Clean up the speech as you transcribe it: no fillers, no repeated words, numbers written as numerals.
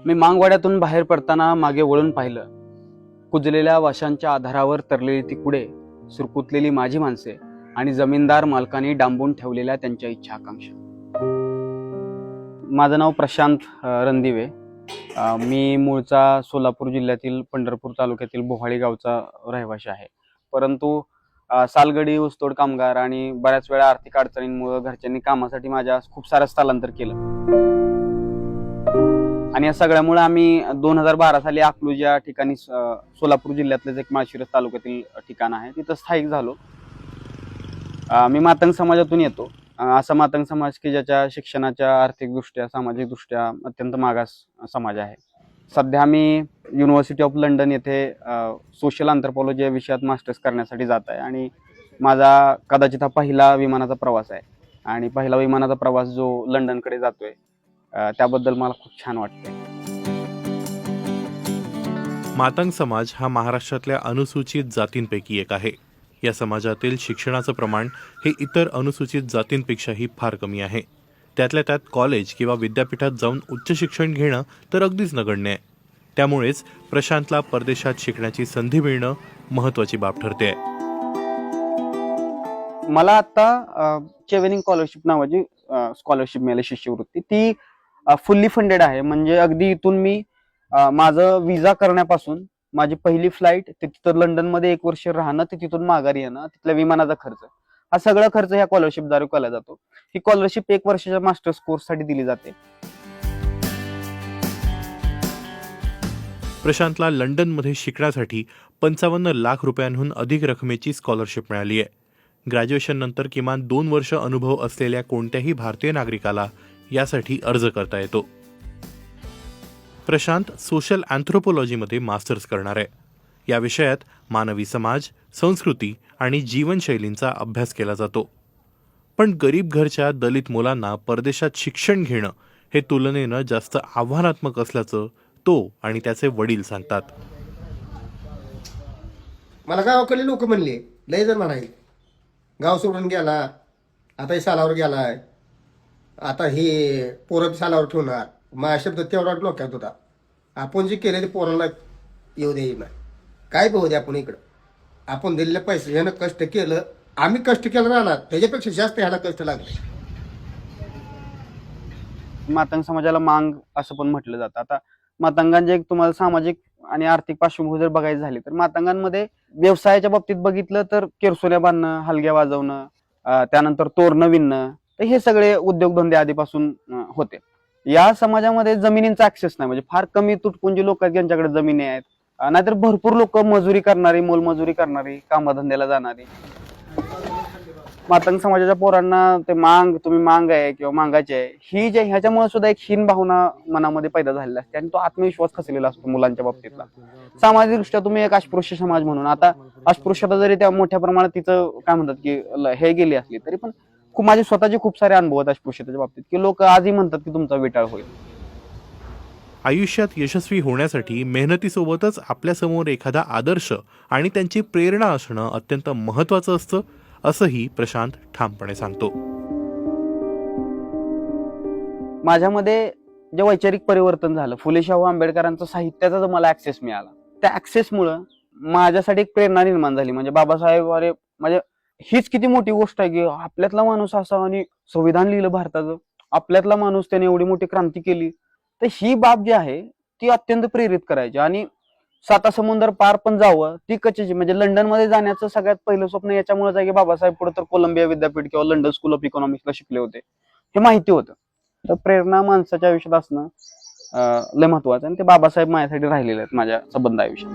मी मांगवाड्यातून बाहेर पडताना मागे वळून पाहिलं. कुजलेल्या वाशांच्या आधारावर तरलेली ती कुडे, सुरकुतलेली माझी माणसे आणि जमीनदार मालकांनी डांबून ठेवलेल्या त्यांच्या इच्छा आकांक्षा. माझं नाव प्रशांत रणदिवे. मी मूळचा सोलापूर जिल्ह्यातील पंढरपूर तालुक्यातील बोहाळी गावचा रहिवासी आहे. परंतु सालगडी ऊसतोड कामगार आणि बऱ्याच वेळा आर्थिक अडचणींमुळे घरच्यांनी कामासाठी माझ्या खूप सारं स्थलांतर केलं आणि या सगळ्यामुळे आम्ही 2012 साली अकलूज या ठिकाणी सोलापूर जिल्ह्यातलेच एक माळशिरस तालुक्यातील ठिकाण आहे तिथं स्थायिक झालो. मी मातंग समाजातून येतो. असा मातंग समाज की ज्याच्या शिक्षणाच्या आर्थिकदृष्ट्या सामाजिकदृष्ट्या अत्यंत मागास समाज आहे. सध्या मी युनिव्हर्सिटी ऑफ लंडन येथे सोशल अँथ्रोपॉलॉजी या विषयात मास्टर्स करण्यासाठी जात आहे आणि माझा कदाचित हा पहिला विमानाचा प्रवास आहे आणि पहिला विमानाचा प्रवास जो लंडनकडे जातोय त्याबद्दल मला खूप छान वाटतंय. मातंग समाज हा महाराष्ट्रातल्या अनुसूचित जातींपैकी एक आहे. या समाजातील शिक्षणाचं प्रमाण हे इतर अनुसूचित जातींपेक्षाही फार कमी आहे. त्यातल्या त्यात कॉलेज किंवा विद्यापीठात जाऊन उच्च शिक्षण घेणं तर अगदीच नगण्य आहे. त्यामुळेच प्रशांतला परदेशात शिकण्याची संधी मिळणं महत्त्वाची बाब ठरते. मला आता चेवेनिंग स्कॉलरशिप नावाची स्कॉलरशिप मिळाली शिष्यवृत्ती. ती फुल्ली फंडेड आहे. म्हणजे अगदी इथून मी माझं विजा करण्यापासून माझी पहिली फ्लाईट ते तिथं लंडनमध्ये 1 वर्ष राहणं ते तिथून माघारी येणं तिथल्या विमानाचा खर्च हा सगळा खर्च ह्या स्कॉलरशिपद्वारे केला जातो. ही स्कॉलरशिप 1 वर्षाच्या मास्टर्स कोर्ससाठी दिली जाते. प्रशांतला लंडनमध्ये शिकण्यासाठी 55 लाख रुपयांहून अधिक रकमेची स्कॉलरशिप मिळाली आहे. ग्रॅज्युएशन नंतर किमान 2 वर्ष अनुभव असलेल्या कोणत्याही भारतीय नागरिकाला यासाठी अर्ज करता येतो. प्रशांत सोशल अँथ्रोपॉलॉजीमध्ये मास्टर्स करणार आहे. या विषयात मानवी समाज, संस्कृती आणि जीवनशैलींचा अभ्यास केला जातो. पण गरीब घरच्या दलित मुलांना परदेशात शिक्षण घेणं हे तुलनेनं जास्त आव्हानात्मक असल्याचं तो आणि त्याचे वडील सांगतात. मला गावाकडले लोक म्हणले, लय जण म्हणाले गाव सोडून गेला, आता हे सालावर गेलाय, आता हे पोरं सालावर ठेवणार. माझा शब्द तेवढा डोक्यात होता. आपण जे केलं ते पोरांना येऊ द्यायचं नाही. काय बघू दे आपण इकडं. आपण दिलेल्या पैसे ह्यानं कष्ट केलं, आम्ही कष्ट केलं राहणार त्याच्यापेक्षा जास्त ह्याला कष्ट लागले. मातंग समाजाला मांग असं पण म्हटलं जातं. आता मातंगांचे एक तुम्हाला सामाजिक आणि आर्थिक पार्श्वभूमी जर बघायची झाली तर मातंगांमध्ये व्यवसायाच्या बाबतीत बघितलं तर किरसोन्या बांधणं, हलग्या वाजवणं, त्यानंतर तोरणं विणणं, तर हे सगळे उद्योगधंदे आधीपासून होते. या समाजामध्ये जमिनींचा ऍक्सेस नाही. म्हणजे फार कमी तुटपुंजी लोक आहेत ज्यांच्याकडे जमिनी आहेत. नाहीतर भरपूर लोक मजुरी करणारी, मोलमजुरी करणारी, कामधंद्याला जाणारी. मातंग समाजाच्या पोरांना ते तुम्ही मांग आहे किंवा मागायचे आहे ही जे ह्याच्यामुळे सुद्धा एक हीन भावना मनामध्ये पैदा झालेला असते आणि तो आत्मविश्वास खचलेला असतो मुलांच्या बाबतीतला. सामाजिक दृष्ट्या तुम्ही एक अस्पृश्य समाज म्हणून, आता अस्पृश्यता जरी त्या मोठ्या प्रमाणात तिचं काय म्हणतात की हे गेली असली तरी पण माझे स्वतःचे खूप सारे अनुभव आहेत अस्पृश्यतेच्या बाबतीत की लोक आजही म्हणतात की तुमचा विटाळ होईल. आयुष्यात यशस्वी होण्यासाठी मेहनतीसोबतच आपल्यासमोर एखादा आदर्श आणि त्यांची प्रेरणा असणं अत्यंत महत्त्वाचं असतं, असंही प्रशांत ठामपणे सांगतो. माझ्यामध्ये जे वैचारिक परिवर्तन झालं, फुले शाहू आंबेडकरांचं साहित्याचा जो मला ऍक्सेस मिळाला, त्या ऍक्सेसमुळं माझ्यासाठी एक प्रेरणा निर्माण झाली. म्हणजे बाबासाहेब अरे म्हणजे हीच किती मोठी गोष्ट आहे की आपल्यातला माणूस असा आणि संविधान लिहिलं भारताचं, आपल्यातला माणूस त्याने एवढी मोठी क्रांती केली. तर ही बाब जी आहे ती अत्यंत प्रेरित करायची आणि 7 समुद्र पार पण जावं ती कशाची. म्हणजे लंडनमध्ये जाण्याचं सगळ्यात पहिलं स्वप्न याच्यामुळेच आहे की बाबासाहेब पुढे तर कोलंबिया विद्यापीठ किंवा लंडन स्कूल ऑफ इकॉनॉमिक्सला शिकले होते, हे माहिती होतं. तर प्रेरणा माणसाच्या आयुष्यात असणं लय महत्वाचं आणि ते बाबासाहेब माझ्यासाठी राहिलेले आहेत माझ्या संबंध आयुष्यात.